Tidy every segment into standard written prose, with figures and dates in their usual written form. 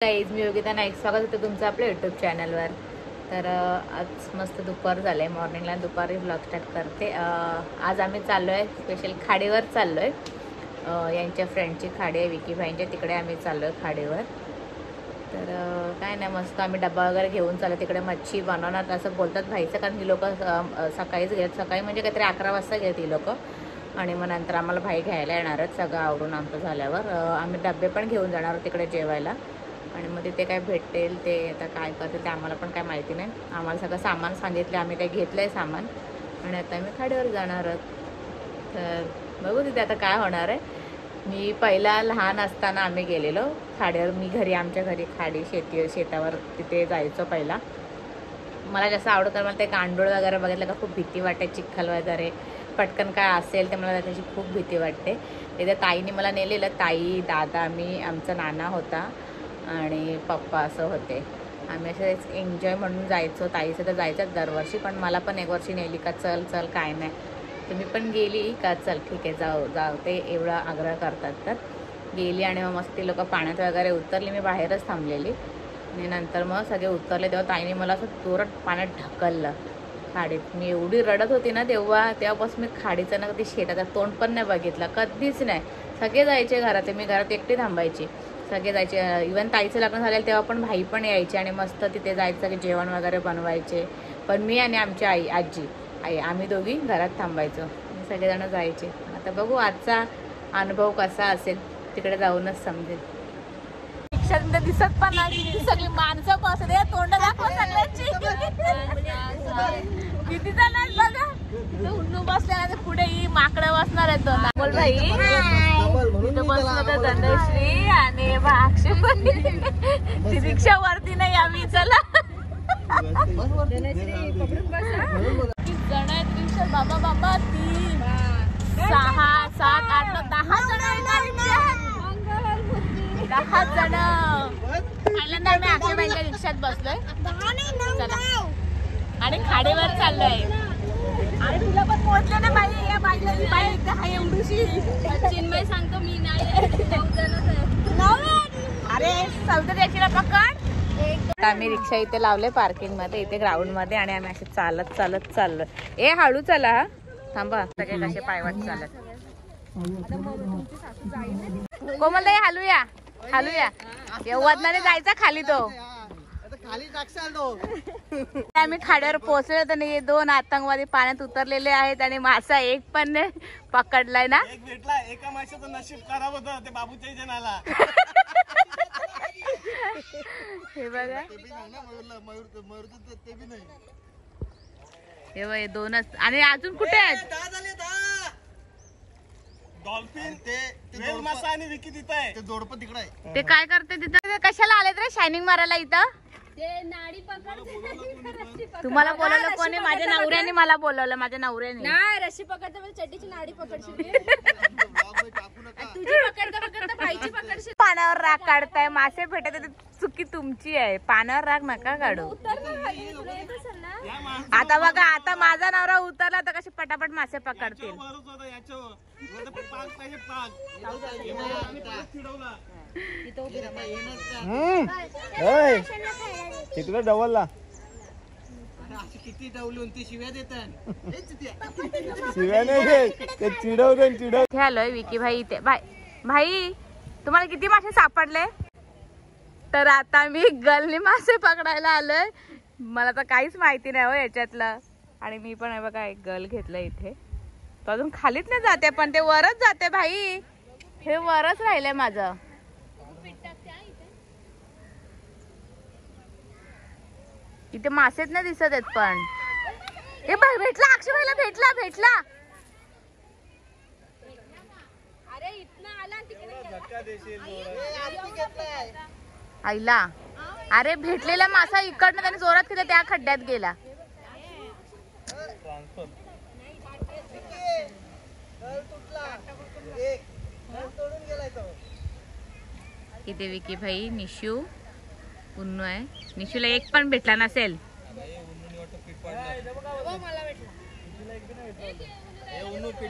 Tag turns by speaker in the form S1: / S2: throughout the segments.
S1: Guys मी योगिता नाईक, स्वागत होतं तुमचं आपल्या यूट्यूब चॅनलवर. तर आज मस्त दुपार झालं आहे, मॉर्निंगला दुपारी ब्लॉग स्टार्ट करते. आज आम्ही चाललो आहे स्पेशल खाडीवर चाललो आहे. यांच्या फ्रेंडची खाडी आहे विकी भाईंच्या, तिकडे आम्ही चाललो आहे खाडीवर. तर काय नाही, मस्त आम्ही डबा वगैरे घेऊन चाललो. तिकडे मच्छी बनवणार असं बोलतात भाईचं, कारण ही लोक सकाळीच घेत, सकाळी म्हणजे काहीतरी 11 वाजता घेत ही लोक. आणि मग नंतर आम्हाला भाई घ्यायला येणार आहेत सगळं आवरून आमचं झाल्यावर. आम्ही डबे पण घेऊन जाणार तिकडे जेवायला. आणि मग तिथे काय भेटेल ते आता काय करते ते आम्हाला पण काय माहिती नाही. आम्हाला सगळं सामान सांगितलं, आम्ही काय घेतलं आहे सामान आणि आता आम्ही खाडीवर जाणार आहोत. तर बघू तिथे आता काय होणार आहे. मी पहिला लहान असताना आम्ही गेलेलो खाडीवर. मी घरी, आमच्या घरी खाडी शेतावर तिथे जायचो पहिला. मला जास्त आवडत, मला ते गांडूळ वगैरे बघितलं का खूप भीती वाटते, चिखल वगैरे पटकन काय असेल ते मला त्याची खूप भीती वाटते. तिथे ताईने मला नेलेलं, ताई, दादा, मी, आमचा नाना होता आणि पप्पा असं होते. आम्ही असं एन्जॉय म्हणून जायचो. ताईचं तर जायचंच दरवर्षी, पण मला पण एक वर्षी नेली का चल चल काय नाही. तुम्ही पण गेली का चल ठीक आहे जाऊ ते एवढा आग्रह करतात. तर गेली आणि मग मस्त ती लोक पाण्यात वगैरे उतरली. मी बाहेरच थांबलेली आणि नंतर मग सगळे उतरले तेव्हा ताईने मला असं जोरात पाण्यात ढकललं खाडीत. मी एवढी रडत होती ना तेव्हापासून मी खाडीचं ना कधी शेताचं तोंड पण नाही बघितलं, कधीच नाही. सगळे जायचे घरात, मी घरात एकटी थांबायची. सगळे जायचे. इवन ताईचं लग्न झालेलं तेव्हा पण भाई पण यायचे आणि मस्त तिथे जायचं, सगळे जेवण वगैरे बनवायचे. पण मी आणि आमची आई आम्ही दोघी घरात थांबायचो, सगळेजण जायचे. आता बघू आजचा अनुभव कसा असेल, तिकडे जाऊनच समजेल. रिक्षात दिसत पण नाही, सगळी माणसं बसले, तोंड दाखवा सगळ्यांची. किती जण आहेत बघा तिथे उन्नू बसल्या, पुढे ही माकडं बसणार आहेत दोन. बोल भाई तिथं बसलं तर धनश्री आणि ती रिक्षा वरती नाही आम्ही. चला जण आहेत रिक्षा, बाबा 3, 6, 7, 8, 9, 10 जण आहेत. 10 जण. पहिल्यांदा आम्ही आखेबाईंच्या रिक्षात बसलोय. चला आणि खाडीवर चाललोय. आणि तुला पण पोहोचलं ना बाई, या बाईला बाई हाय एवढीशी. चिन्मय सांगतो मी नाही, 9 जणच आहे. अरे 14 याचीला पकड. आम्ही रिक्षा इथे लावले पार्किंग मध्ये, इथे ग्राउंड मध्ये, आणि आम्ही असे चालत चाललो. ए हळू चला हा, थांबा. सगळे कसे पायवाट चालत. कोमलताई हलूया वजनाने जायचा खाली. तो आम्ही खाड्यावर पोहोचलो तर 2 आतंकवादी पाण्यात उतरलेले आहेत आणि मासा एक पण पकडलाय ना.
S2: एक भेटला, एका माशाचं नशीब खराब होतं, ते बाबूच्या इथे आला.
S1: हे बघा, हे बघ 2च. आणि अजून कुठे आहेत?
S2: डॉल्फिन, ते मासा आणि विकी तिथं आहे. ते जोडपं तिकडे आहे.
S1: ते काय करते तिथं? कशाला आले रे शायनिंग मारायला इथं? तुम्हाला बोलवलं कोणी? माझ्या नवऱ्याने मला बोलवलं. माझ्या नवऱ्याने
S3: नाही, रशी पकडता चड्डीची नाडी पकडशील. तुझी पकडता भाईची पकडशील.
S1: पाण्यावर राग काढताय, मासे भेटत, चुकी तुमची आहे. पाण्यावर राग नका काढू. आता बघा, आता माझा नवरा उतरला तर कसे पटापट मासे पकडतील.
S2: तिकडे डवलला
S4: किती डवलून ती शिव्या देतात.
S2: शिव्या नाही, ते चिडवते.
S1: आलोय विकी भाई इथे. भाई तुम्हाला किती मासे सापडले? तर आता मी गलनी मासे पकडायला आलोय. मला तर काहीच माहिती नाही हो याच्यातलं. आणि मी पण आहे बघा, एक गल घेतलं इथे. तो अजून खालीच नाही जाते, पण ते वरच जाते भाई. हे वरच राहिलंय माझं. इथे मासेच नाही दिसत आहेत. पण हे बघ, भेटला अक्षयला, भेटला.
S3: अरे इथनं आला
S1: आईला. अरे भेटलेला मासा इकडनं त्याने जोरात केलं, त्या खड्ड्यात गेला. इथे विकी भाई, निशू, उन्नू आहे. निशूला एक पण भेटला नसेल.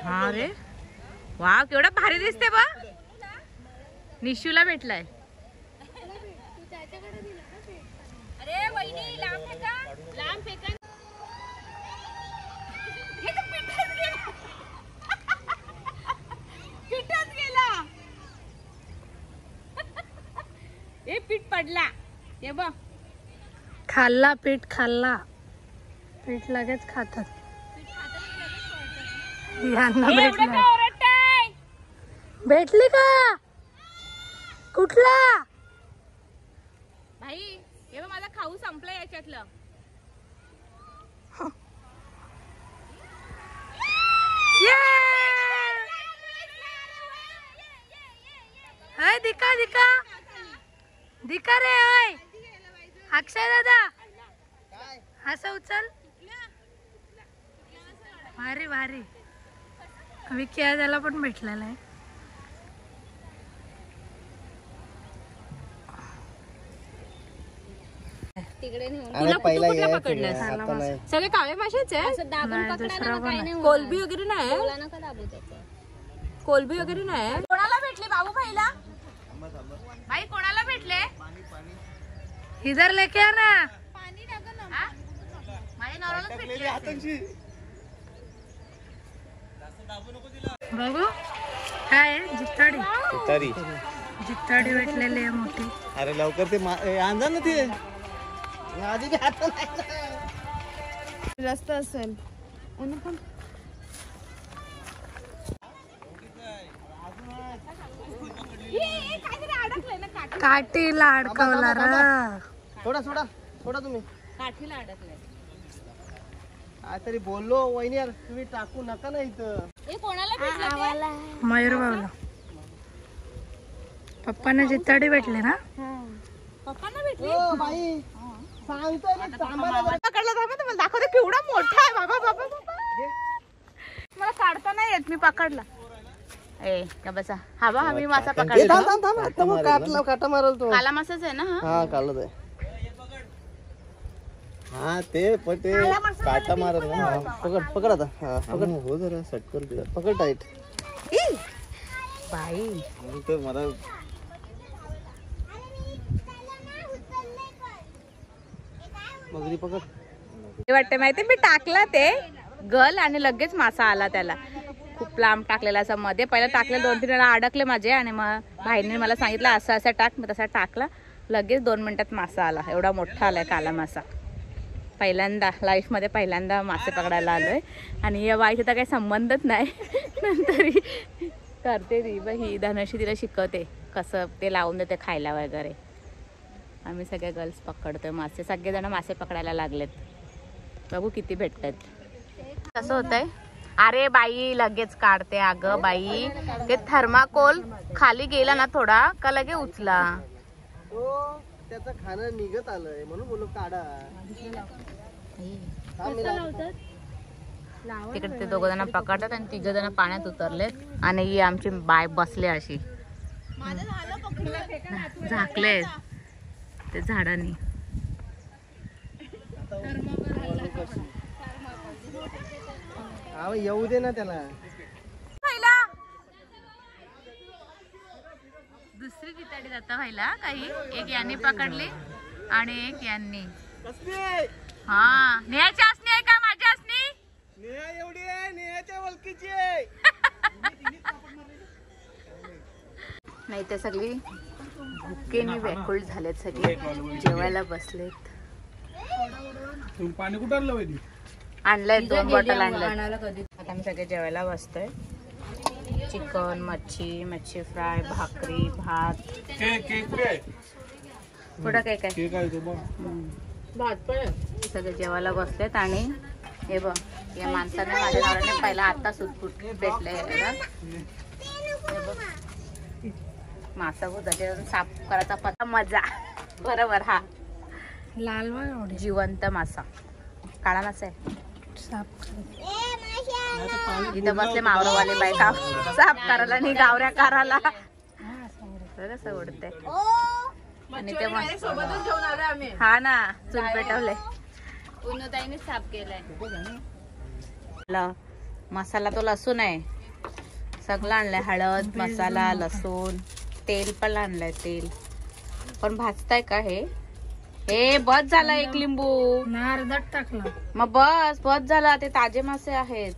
S1: हा रे, वाव केवढा भारी दिसते बा. निशूला भेटलाय.
S3: वहिनी लांब फेका, लांब फेका. हे तर पिठात गेला. पिठात गेला. हे पीठ पडला. हे बघ.
S5: खाल्ला पीठ खाल्ला. पीठ लगेच खातात. यांना भेटलं. भेटली का? कुठला?
S3: भाई हे बघ माझा खाऊ संपला याच्यातलं.
S5: हाय दिका दिका दिका रे. होय अक्षय दादा असं उचल. भारी भारी. विकी त्याला पण भेटलेला आहे.
S3: तिकडे नेऊन
S2: अरे पहिला
S3: कुठला
S2: ये,
S3: पकडलास?
S2: आता नाही.
S3: सगळे काळे मासेच आहे. असं दाबून
S5: नाही,
S3: पकडायला
S5: दुसरा
S3: ना, काही
S5: पण
S3: नाही होणार.
S5: कोलबी वगैरे नाही.
S3: बोला नका दाबू त्याचं.
S5: कोलबी वगैरे नाही.
S3: कोणाला भेटले बाबू भाईला?
S1: भाई कोणाला भेटले?
S5: इधर लेके आ ना.
S3: पाणी टाका ना.
S1: हा? माझ्या नवऱ्यालाच भेटले.
S2: हातांची.
S5: बघू काय आहे? जित्ताडी.
S2: तरी
S5: जित्ताडी भेटलेली आहे मोठी.
S2: अरे लवकर ते आणजा ना ते आधी ते हात
S3: जास्त असेल.
S5: काठीला अडकवला र.
S2: सोडा सोडा सोडा तुम्ही.
S3: काठीला अडकलंय.
S2: काहीतरी बोललो वहिनी यार तुम्ही टाकू नका ना इथं.
S3: हे कोणाला भेटलं?
S5: मयूर बाबूला. पप्पांना जित्ताडी भेटले ना.
S3: पप्पांना भेटले.
S2: ओ बाई सांगतोय ना, थांबा ना.
S1: पकडला थांबा तुम्हाला दाखवते केवढा मोठा आहे बाबा बाबा बाबा. मला काढता नाही येत. मी पकडला. ए का बसा. हा बा मी मासा
S2: ए,
S1: पकडला.
S2: थांब थांब थांब. आता मग काटा मारल तो.
S1: काला मासाच आहे ना हा?
S2: हा काढलं ते. हा ते पण ते काटा मारल ना. हा, पकड पकड आता. हा पकड. हो जरा सटकल दे. पकड टाईट.
S1: बाई
S2: ते मला मगरी पकड.
S1: ते वाटते माहिती मी टाकला ते गल आणि लगेच मासा आला त्याला. खूप लांब टाकलेला असं मध्ये. पहिला टाकले 2-3 वेळा अडकले माझे आणि मग भाईने मला सांगितलं असं असं टाक. मी तसा टाकला. लगेच 2 मिनिटात मासा आला. एवढा मोठा आलाय काला मासा. पहिल्यांदा लाईफमध्ये पहिल्यांदा मासे पकडायला आलोय. आणि या बाईचा तर काही संबंधच नाही. नंतर करते ती ही धनुषी तिला शिकवते कसं ते लावून देते खायला वगैरे. आम्ही सगळे गर्ल्स पकडतोय मासे. सगळेजण मासे पकडायला लागलेत. बघू किती भेटतात. कसं होतंय? अरे बाई लगेच काढते अगं बाई. ते थर्माकोल खाली गेला ना थोडा का लगे उचला.
S2: तो त्याचं खाणं निघत आलंय म्हणून बोललो काढा.
S1: तिकडे ते 2 जण पकडतात आणि 3 जण पाण्यात उतरलेत. आणि ही आमची बाय बसले अशी झाकले ते झाडांनी.
S2: हा येऊ दे ना त्याला.
S1: दुसरी जिताडी जाता व्हायला काही. एक यांनी पकडली आणि एक यांनी. हा नेहाची असणी आहे का माझी असणी?
S2: नेहा एवढी आहे. नेहाच्या वलकीची आहे.
S1: नाही ते सगळी भुकेने व्याकुळ झालेत. सगळे जेवायला बसलेत.
S2: पाणी कुठं आणलं वहिनी?
S1: आणलंय 2 बॉटल आणलं. आता आम्ही सगळे जेवायला बसतोय. चिकन मच्छी मच्छी फ्राय भाकरी भात. पुढं काय काय सगळे जेवायला बसलेत. आणि हे बघ या माणसाने माझ्या नवऱ्याने पहिला आता सुटफुट भेटले. मासा भुजाचे साफ करायचा पता मजा. बरोबर. हा
S5: लाल बघ
S1: जिवंत मासा. काळा मासा आहे.
S5: साफ.
S1: इथं बसले मावरवाले बायका साफ करायला आणि गावऱ्या करायला. कसं उडते. आणि ते हा ना चूल पेटवले.
S3: उन्नताईने साफ केलाय.
S1: मसाला तो लसूण आहे सगळं आणलंय. हळद मसाला लसूण तेल पण आणलंय. तेल पण भाजताय का हे हे बस झालं एक लिंबू
S5: ना अर्धात टाकला.
S1: मग बस झाला. ते ताजे मासे आहेत.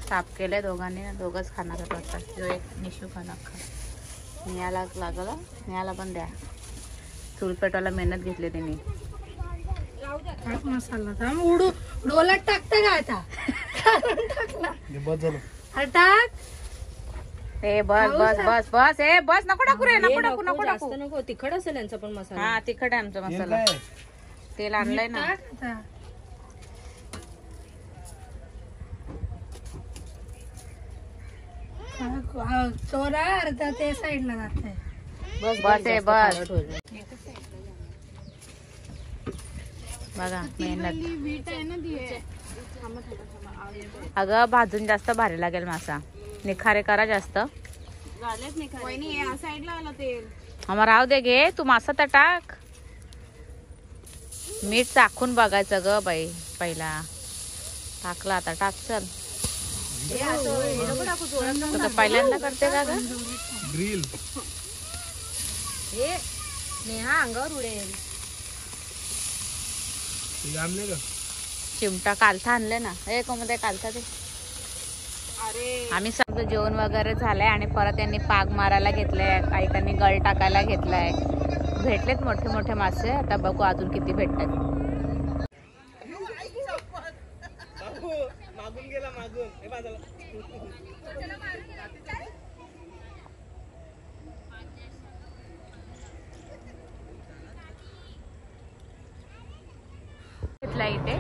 S1: साफ केलंय दोघांनी. दोघच खाणार वाटतं. जो एक निशू खाणार खा. नियाला लागला. नियाला पण द्या. चूल पेटवायला मेहनत घेतली त्यांनी.
S5: टाक मसाला. थांब उडू डोलात टाकता का आता? टाकला.
S2: बस झालं.
S5: हा टाक.
S1: ए बस ए बस नको टाकू रे. नको टाकू.
S3: नको तिखट असेल यांचा पण मसाला.
S1: हा तिखट आहे आमचा मसाला. तेल आणलंय ना.
S5: टाक आता. चोरा अर्धा ते साईडला जाते.
S1: बस बघा मेहनत. अगं भाजून जास्त भारी लागेल मासा. निखारे करा जास्त. आम्हा राहू दे घे. तू मासा तर टाक. मीठ चाखून बघायचं ग बाई पहिला. टाकला आता टाक. चल तू पहिल्यांदा करते का ग?
S2: ग्रिल
S3: नेहा अंगावर उडेल.
S1: चिमटा कालथा आणले ना. हे कोणते कालथा ते. आम्ही सगळं जेवण वगैरे झालंय आणि परत यांनी पाग मारायला घेतलंय. काहीकांनी गळ टाकायला घेतलाय. भेटलेत मोठे मोठे मासे. आता बघू अजून किती भेटतात.
S2: मागून गेला मागून. हे बाजूला.
S1: इथे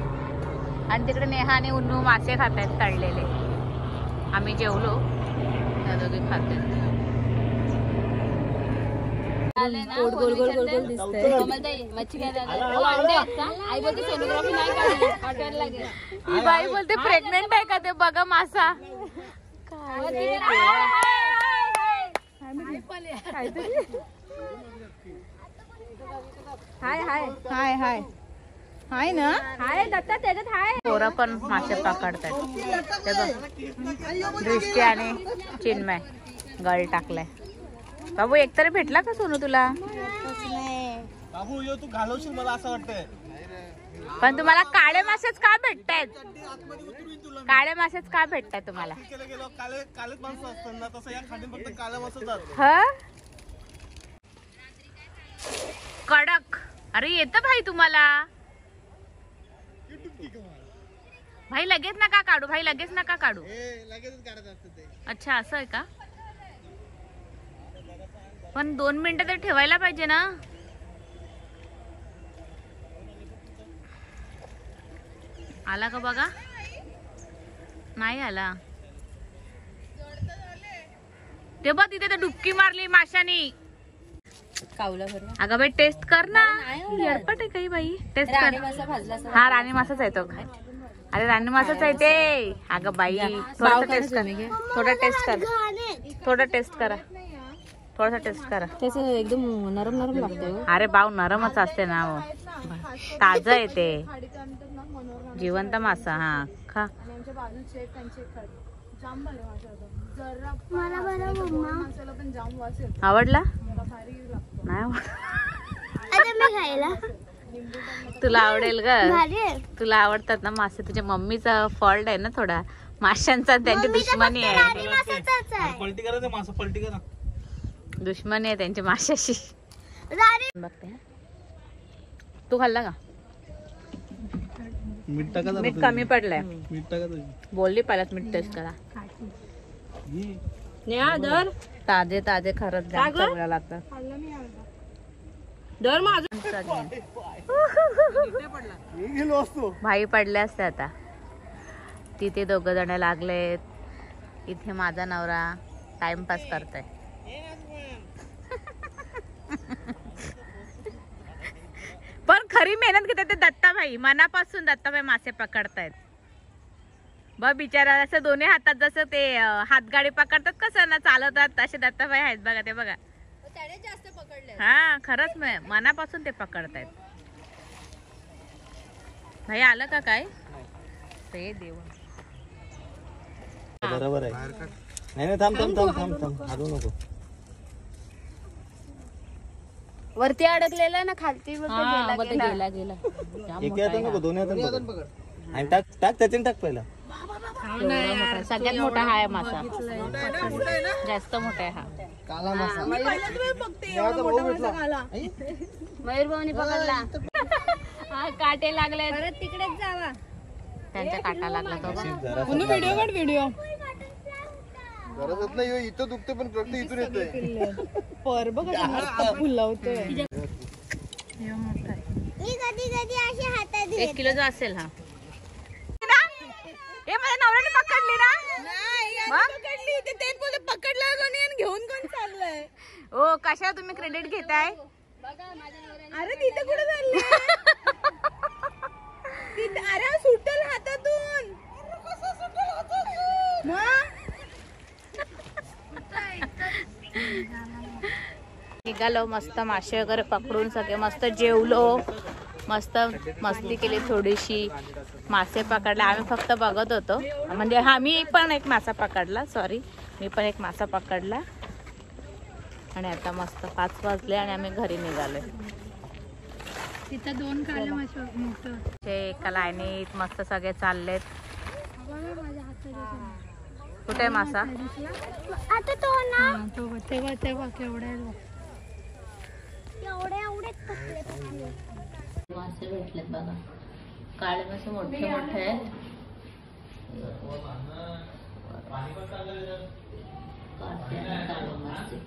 S1: आणि तिकडे नेहा आणि उन्नू मासे खात आहेत तळलेले. आम्ही जेवलो. त्या दोघी खात
S3: गोल दिसतंय. मच्छी आई बोलते सोनोग्राफी नाही काढली. हॉटेल लागेल.
S1: बाई बोलते प्रेग्नेंट आहे का ते बघा मासा. हाय ना.
S3: हाय दत्ता त्याच्यात हाय.
S1: पोरं पण मासे पकडतात. ते बघ दृष्टी आणि चिन्मय गळ टाकलाय. बाबू एकतरी भेटला का सोनू तुला?
S2: बाबू यो तू घालवशील मला असं वाटतंय.
S1: पण तुम्हाला काळे मासेच का भेटतायत? काळे मासेच का भेटताय तुम्हाला?
S2: कालेच माणसं असतात ना तसं या खांडीत फक्त काळ्या माणसं.
S1: ह कडक. अरे येतं भाई तुम्हाला. भाई लगेच नका काढू. भाई लगेच नका काढू. अच्छा असं आहे का? पण 2 मिनिटं तर ठेवायला पाहिजे ना. आला का बघा? नाही आला. ते बघ तिथे तर डुबकी मारली माशानी.
S3: कावला भरला.
S1: अगं बाई टेस्ट कर ना. येडपट आहे काही बाई. टेस्ट कर.
S3: मासा भाजला.
S1: हा राणी मासाच आहे तो. अरे राणी मासाच आहे ते. अगं बाई थोडा टेस्ट कर. थोडा टेस्ट कर. थोडा टेस्ट करा. थोडासा टेस्ट करा.
S3: त्याचं एकदम नरम नरम लागतं.
S1: अरे बाऊ नरमच असते ना. ताजं आहे ते. जिवंत मासा. हा खा. आवडला? नाही तुला आवडेल ग. तुला आवडतात ना मासे. तुझ्या मम्मीचा फॉल्ट आहे ना थोडा. माशांचा त्यांची दुश्मनी आहे.
S2: पलटी करा मासा. पलटी करा.
S1: दुश्मनी आहे त्यांची माशाशी. बघते तू खाल्ला का?
S2: मीठ टाका.
S1: मीठ कमी पडलंय.
S2: मीठ टाका.
S1: बोलली पहिलाच मीठ टेस्ट करा. ताजे ताजे खरंच चांगलं लागतं. भाई पडले असते आता. तिथे 2 जण लागलेत. इथे माझा नवरा टाइमपास करतोय. पण खरी मेहनत घेतात ते दत्ताभाई. मनापासून दत्ताभाई मासे पकडतायत. बघ बिचारा असं दोन्ही हातात जसं ते हातगाडी पकडतात कसं ना चालवतात तसे दत्ताभाई आहेत बघा. ते बघा
S3: जास्त पकडले.
S1: हा खरंच मनापासून ते पकडतायत. भाई आलं का काय? ते देव
S2: बरोबर आहे. नाही थांब थांब थांब थांब थांब. हालू नको.
S3: वरती अडकलेला ना खालती बघ,
S1: हा
S3: गेला,
S1: बघ,
S3: गेला.
S1: गेला गेला जाम
S2: एके
S1: मोठा
S2: हाताने
S1: आहे
S2: नको, दोन्ही हाताने पकड. आणि टाक टाक त्याच्याने टाक पहिला.
S1: हा. एवढा मोठा आहे. सगळ्यात मोठा हा आहे मासा, जास्त मोठा आहे हा.
S2: काला मासा.
S3: मयूर भाऊनी पकडला.
S1: हा काटे लागले,
S3: परत तिकडेच जावा.
S1: त्यांच्या काटा लागला तो बघ.
S5: व्हिडिओ
S2: गरजच नाही, इथं दुखते पण रक्त इथून येतोय.
S5: पर बघ फुलवतोय.
S3: कधी कधी अशी हातात
S1: 1 किलोचा असेल हा. हे माझ्या नवऱ्याने पकडली ना.
S5: पकडली ते तेच बोलते, पकडला कोणी आणि घेऊन कोण चाललंय.
S1: ओ कशा तुम्ही क्रेडिट घेताय?
S5: अरे तिथे कुठे चालली? अरे सुटल हातातून.
S1: निघालो मस्त, मासे वगैरे पकडून सगळे मस्त जेवलो, मस्त मस्ती केली थोडीशी. मासे पकडले, आम्ही फक्त बघत होतो. म्हणजे हा मी पण एक मासा पकडला, सॉरी मी पण एक मासा पकडला. आणि आता मस्त 5 वाजले आणि आम्ही घरी निघालोय.
S5: तिथं 2 काले मासे मोठं.
S1: ते एका लाईनीत मस्त सगळे चाललेत. कुठे आहे मासा?
S3: आता तो ना
S5: तेव्हा तेव्हा केवढ्या
S3: एवढे पकडले.
S1: मासे भेटलेत बघा, काळे मासे मोठे मोठे आहेत. काटे आणि काळे मासे.